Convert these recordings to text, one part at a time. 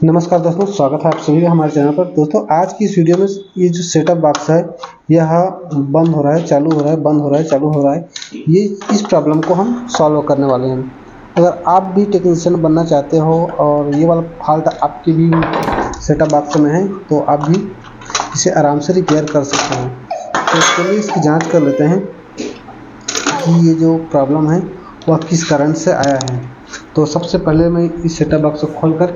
नमस्कार दोस्तों, स्वागत है आप सभी का हमारे चैनल पर। दोस्तों आज की इस वीडियो में ये जो सेटअप बॉक्स है यह बंद हो रहा है, चालू हो रहा है, बंद हो रहा है, चालू हो रहा है। ये इस प्रॉब्लम को हम सॉल्व करने वाले हैं। अगर आप भी टेक्नीशियन बनना चाहते हो और ये वाला फॉल्ट आपके भी सेटअप बॉक्स में है तो आप भी इसे आराम से रिपेयर कर सकते हो। तो इसके लिए इसकी जाँच कर लेते हैं कि ये जो प्रॉब्लम है वह किस कारण से आया है। तो सबसे पहले मैं इस सेटअप बॉक्स को खोलकर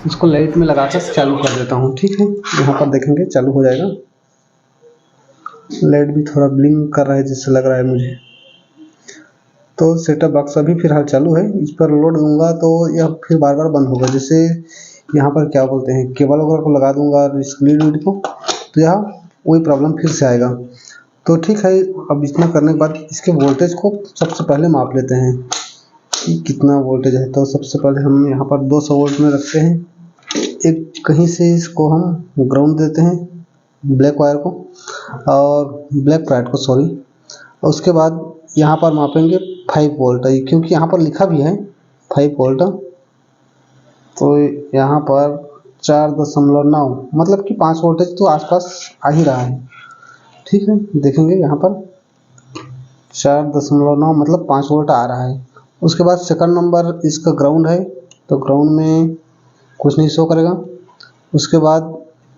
इसको लाइट में लगाकर चालू कर देता हूँ। ठीक है, यहाँ पर देखेंगे चालू हो जाएगा। लाइट भी थोड़ा ब्लिंक कर रहा है जैसे लग रहा है मुझे। तो सेटअप बॉक्स अभी फिलहाल चालू है। इस पर लोड दूंगा तो यह फिर बार बार बंद होगा। जैसे यहाँ पर क्या बोलते हैं, केबल वगैरह को लगा दूंगा लीड वीड को, तो यह वही प्रॉब्लम फिर से आएगा। तो ठीक है, अब इतना करने के बाद इसके वोल्टेज को सबसे पहले माप लेते हैं कि कितना वोल्टेज है। तो सबसे पहले हम यहाँ पर 200 वोल्ट में रखते हैं। एक कहीं से इसको हम ग्राउंड देते हैं, ब्लैक वायर को और ब्लैक पैड को, सॉरी। और उसके बाद यहाँ पर मापेंगे 5 वोल्ट, क्योंकि यहाँ पर लिखा भी है 5 वोल्ट। तो यहाँ पर 4.9 मतलब कि 5 वोल्टेज तो आसपास आ ही रहा है। ठीक है, देखेंगे यहाँ पर 4.9 मतलब 5 वोल्ट आ रहा है। उसके बाद सेकंड नंबर इसका ग्राउंड है, तो ग्राउंड में कुछ नहीं शो करेगा। उसके बाद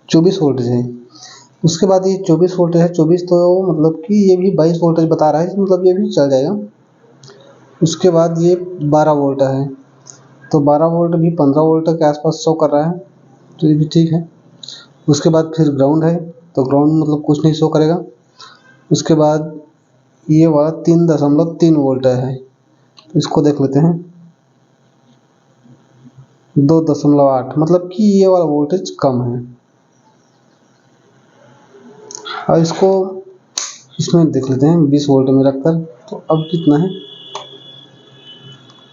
24 वोल्टेज है। उसके बाद ये 24 वोल्टेज है, 24 तो मतलब कि ये भी 22 वोल्टेज बता रहा है, मतलब ये भी चल जाएगा। उसके बाद ये 12 वोल्ट है, तो 12 वोल्ट भी 15 वोल्ट के आसपास शो कर रहा है, तो ये भी ठीक है। उसके बाद फिर ग्राउंड है, तो ग्राउंड मतलब कुछ नहीं शो करेगा। उसके बाद ये वाला 3.3 वोल्ट है, तो इसको देख लेते हैं। 2.8 मतलब कि ये वाला वोल्टेज कम है। और इसको इसमें देख लेते हैं 20 वोल्ट में रखकर, तो अब कितना है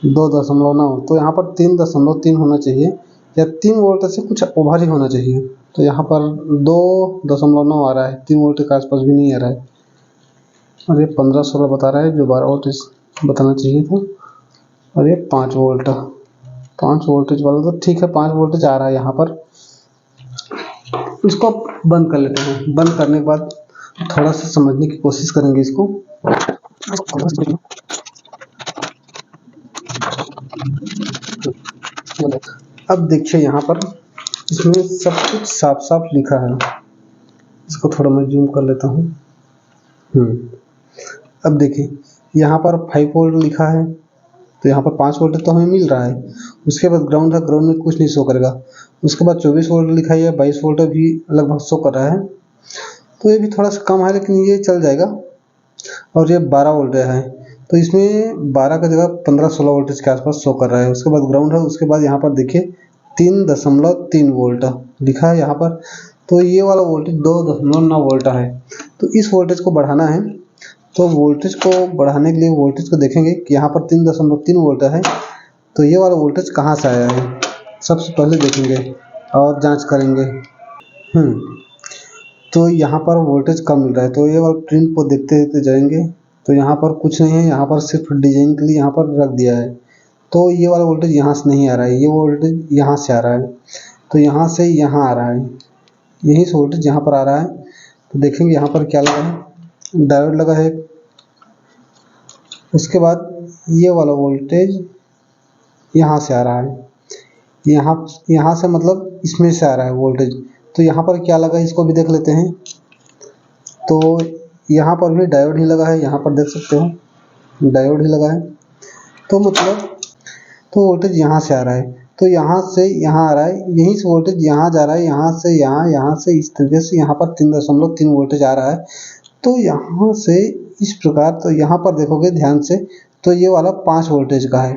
2.9। तो यहाँ पर 3.3 होना चाहिए या 3 वोल्ट से कुछ ओवर ही होना चाहिए। तो यहाँ पर 2.9 आ रहा है, 3 वोल्ट के आसपास भी नहीं आ रहा है। और ये 15-16 बता रहा है, जो 12 वोल्ट बताना चाहिए था। और ये 5 वोल्ट, 5 वोल्टेज वाला तो ठीक है, 5 वोल्टेज आ रहा है यहाँ पर। इसको बंद कर लेते हैं। बंद करने के बाद थोड़ा सा समझने की कोशिश करेंगे इसको। अब देखिए यहाँ पर इसमें सब कुछ साफ साफ लिखा है। इसको थोड़ा मैं जूम कर लेता हूँ। अब देखिए यहाँ पर 5 वोल्ट लिखा है, तो यहाँ पर 5 वोल्ट तो हमें मिल रहा है। उसके बाद ग्राउंड है, ग्राउंड में कुछ नहीं शो करेगा। उसके बाद 24 वोल्ट लिखा है, 22 वोल्ट भी लगभग शो कर रहा है, तो ये भी थोड़ा सा कम है लेकिन ये चल जाएगा। और ये 12 वोल्ट है, तो इसमें 12 का जगह 15-16 वोल्टेज के आसपास शो कर रहा है। उसके बाद ग्राउंड है, उसके बाद यहाँ पर देखिए 3.3 वोल्ट लिखा है यहाँ पर, तो ये वाला वोल्टेज 2.9 वोल्ट है। तो इस वोल्टेज को बढ़ाना है, तो वोल्टेज को बढ़ाने के लिए वोल्टेज को देखेंगे कि यहाँ पर 3.3 वोल्ट है, तो ये वाला वोल्टेज कहाँ से आया है सबसे पहले देखेंगे और जांच करेंगे। तो यहाँ पर वोल्टेज कम मिल रहा है, तो ये वाला प्रिंट को देखते देखते जाएंगे। तो यहाँ पर कुछ नहीं है, यहाँ पर सिर्फ डिजाइन के लिए यहाँ पर रख दिया है। तो ये वाला वोल्टेज यहाँ से नहीं आ रहा है, ये वोल्टेज यहाँ से आ रहा है, तो यहाँ से यहाँ आ रहा है, यही से वोल्टेज यहाँ पर आ रहा है। तो देखेंगे यहाँ पर क्या लगा है, डायोड लगा है। उसके बाद ये वाला वोल्टेज यहाँ से आ रहा है, यहाँ से मतलब इसमें से आ रहा है वोल्टेज। तो यहाँ पर क्या लगा है इसको भी देख लेते हैं। तो यहाँ पर भी डायोड ही लगा है, यहाँ पर देख सकते हो डायोड ही लगा है। तो मतलब तो वोल्टेज यहाँ से आ रहा है, तो यहाँ से यहाँ आ रहा है, यहीं से वोल्टेज यहाँ जा रहा है, यहाँ से यहाँ, यहाँ से इस तरीके से यहाँ पर 3.3 वोल्टेज आ रहा है। तो यहाँ से इस प्रकार, तो यहाँ पर देखोगे ध्यान से, तो ये वाला 5 वोल्टेज का है,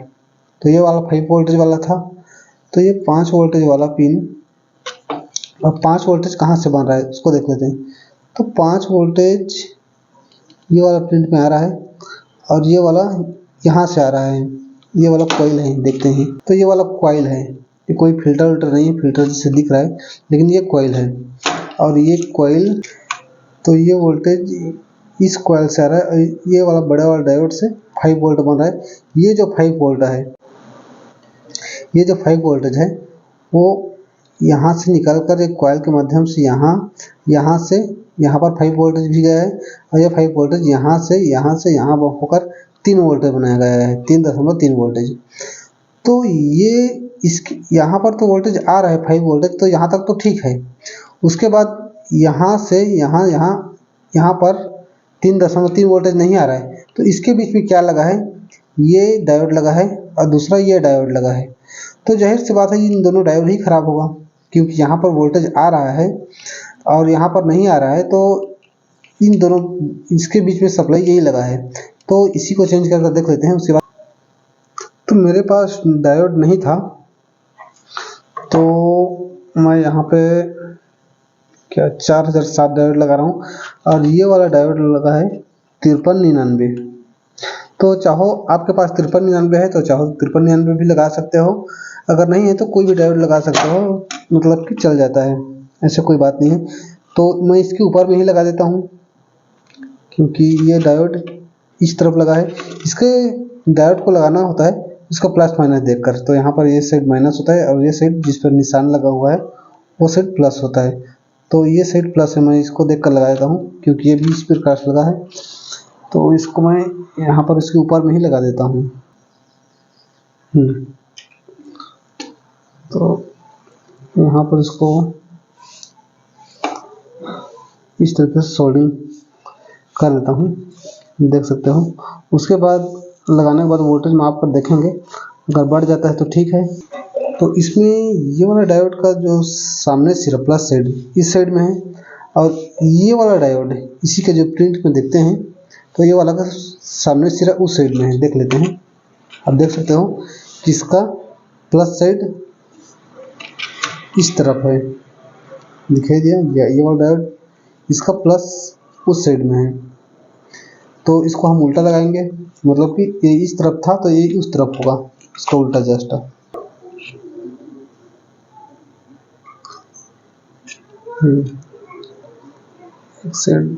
तो ये वाला 5 वोल्टेज वाला था। तो ये 5 वोल्टेज वाला पिन, अब 5 वोल्टेज कहाँ से बन रहा है उसको देख लेते हैं। तो 5 वोल्टेज ये वाला प्रिंट में आ रहा है, और ये वाला यहाँ से आ रहा है, ये वाला कॉइल है, देखते हैं। तो ये वाला कॉइल है, ये कोई फिल्टर विल्टर नहीं है, फिल्टर जैसे दिख रहा है लेकिन ये कॉइल है। और ये कॉइल, तो ये वोल्टेज इस कॉइल से आ रहा है, ये वाला बड़ा वाला डायोड से 5 वोल्ट बन रहा है। ये जो 5 वोल्ट है, ये जो 5 वोल्टेज है वो यहाँ से निकल कर एक कॉइल के माध्यम से यहाँ से यहाँ पर 5 वोल्टेज भी गया है और ये 5 वोल्टेज यहाँ से यहाँ होकर 3 वोल्टेज बनाया गया है, 3.3 वोल्टेज। तो ये इसके यहाँ पर तो वोल्टेज आ रहा है 5 वोल्टेज, तो यहाँ तक तो ठीक है। उसके बाद यहाँ से यहाँ पर 3.3 वोल्टेज नहीं आ रहा है, तो इसके बीच में क्या लगा है, ये डायोड लगा है और दूसरा ये डायोड लगा है। तो जाहिर सी बात है इन दोनों डायोड ही खराब होगा, क्योंकि यहाँ पर वोल्टेज आ रहा है और यहाँ पर नहीं आ रहा है, तो इन दोनों इसके बीच में सप्लाई यही लगा है। तो इसी को चेंज करके देख लेते हैं। उसके बाद तो मेरे पास डायोड नहीं था, तो मैं यहाँ पे क्या 4007 डायोड लगा रहा हूँ और ये वाला डायोड लगा है 5399। तो चाहो आपके पास 5399 है तो चाहो 5399 भी लगा सकते हो, अगर नहीं है तो कोई भी डायोड लगा सकते हो, मतलब कि चल जाता है, ऐसे कोई बात नहीं है। तो मैं इसके ऊपर में ही लगा देता हूँ, क्योंकि ये डायोड इस तरफ लगा है। इसके डायोड को लगाना होता है इसको प्लस माइनस देखकर, तो यहाँ पर ये साइड माइनस होता है और ये साइड जिस पर निशान लगा हुआ है वो साइड प्लस होता है। तो ये साइड प्लस है, मैं इसको देखकर लगा देता हूँ क्योंकि ये भी इस प्रकार लगा है, तो इसको मैं यहाँ पर इसके ऊपर में ही लगा देता हूँ। तो यहाँ पर इसको इस तरीके से सोल्डिंग कर देता हूँ, देख सकते हो। उसके बाद लगाने के बाद वोल्टेज माप कर देखेंगे, अगर बढ़ जाता है तो ठीक है। तो इसमें ये वाला डायोड का जो सामने सिरा प्लस साइड इस साइड में है और ये वाला डायोड है इसी के जो प्रिंट में देखते हैं तो ये वाला का सामने सिरा उस साइड में है, देख लेते हैं। अब देख सकते हो कि इसका प्लस साइड इस तरफ है, दिखाई दिया ये वाला डायोड, इसका प्लस उस साइड में है। तो इसको हम उल्टा लगाएंगे, मतलब कि ये इस तरफ था तो ये उस तरफ होगा, इसका उल्टा जस्ट। एक साइड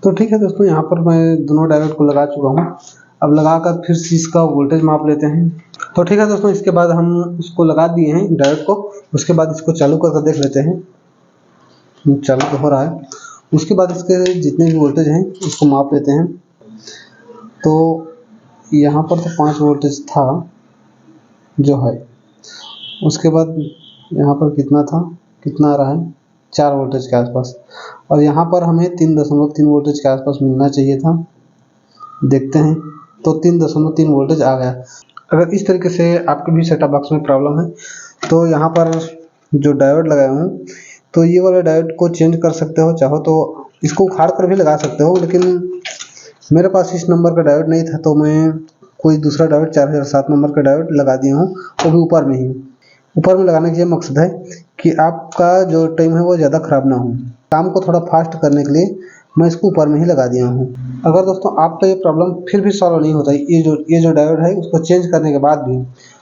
तो ठीक है दोस्तों, यहाँ पर मैं दोनों डायोड को लगा चुका हूँ। अब लगाकर फिर से इसका वोल्टेज माप लेते हैं। तो ठीक है दोस्तों, इसके बाद हम इसको लगा दिए हैं डायोड को, उसके बाद इसको चालू करके देख लेते हैं। चालू तो हो रहा है। उसके बाद इसके जितने भी वोल्टेज हैं उसको माप लेते हैं। तो यहाँ पर तो 5 वोल्टेज था जो है, उसके बाद यहाँ पर कितना आ रहा है 4 वोल्टेज के आसपास, और यहाँ पर हमें 3.3 वोल्टेज के आसपास मिलना चाहिए था। देखते हैं, तो 3.3 वोल्टेज आ गया। अगर इस तरीके से आपके भी सेटअप बॉक्स में प्रॉब्लम है तो यहाँ पर जो डायोड लगाया हूँ तो ये वाला डायोड को चेंज कर सकते हो, चाहो तो इसको उखाड़ कर भी लगा सकते हो, लेकिन मेरे पास इस नंबर का डायोड नहीं था तो मैं कोई दूसरा डायोड 4007 नंबर का डायोड लगा दिया हूँ, वो भी ऊपर में ही। ऊपर में लगाने का ये मकसद है कि आपका जो टाइम है वो ज़्यादा ख़राब ना हो, काम को थोड़ा फास्ट करने के लिए मैं इसको ऊपर में ही लगा दिया हूँ। अगर दोस्तों आपका ये प्रॉब्लम फिर भी सॉल्व नहीं होता, ये जो डायोड है उसको चेंज करने के बाद भी,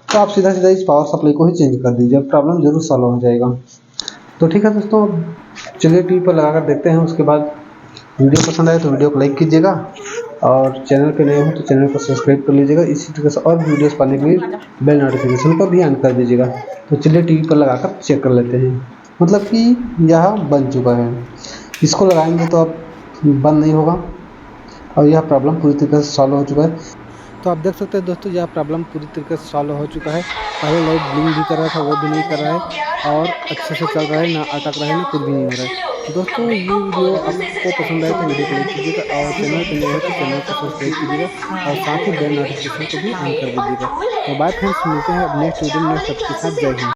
तो आप सीधा इस पावर सप्लाई को ही चेंज कर दीजिए, प्रॉब्लम जरूर सॉल्व हो जाएगा। तो ठीक है दोस्तों, चलिए टीवी पर लगा कर देखते हैं। उसके बाद वीडियो पसंद आए तो वीडियो को लाइक कीजिएगा और चैनल पे नए हो तो चैनल को सब्सक्राइब कर लीजिएगा। इसी तरीके से और वीडियोस पाने के लिए बेल नोटिफिकेशन को भी ऑन कर दीजिएगा। तो चलिए टीवी पर लगाकर चेक कर लेते हैं, मतलब कि यह बन चुका है। इसको लगाएंगे तो अब बंद नहीं होगा और यह प्रॉब्लम पूरी तरीके से सॉल्व हो चुका है। तो आप देख सकते हैं दोस्तों, यह प्रॉब्लम पूरी तरीके से सॉल्व हो चुका है। पहले लाइट ब्लिंक भी कर रहा था, वो भी नहीं कर रहा है और अच्छे से चल रहा है, ना अटक रहा है, ना कुछ भी नहीं हो रहा है। दोस्तों ये वीडियो आपको पसंद आए तो वीडियो को लाइक कीजिएगा और चैनल पर नए हो तो चैनल को सब्सक्राइब कीजिएगा और साथ ही बेल नोटिफिकेशन को भी ऑन कर दीजिएगा। तो बाय फ्रेंड्स, मिलते हैं नेक्स्ट वीडियो में सबके साथ। जय हिंद।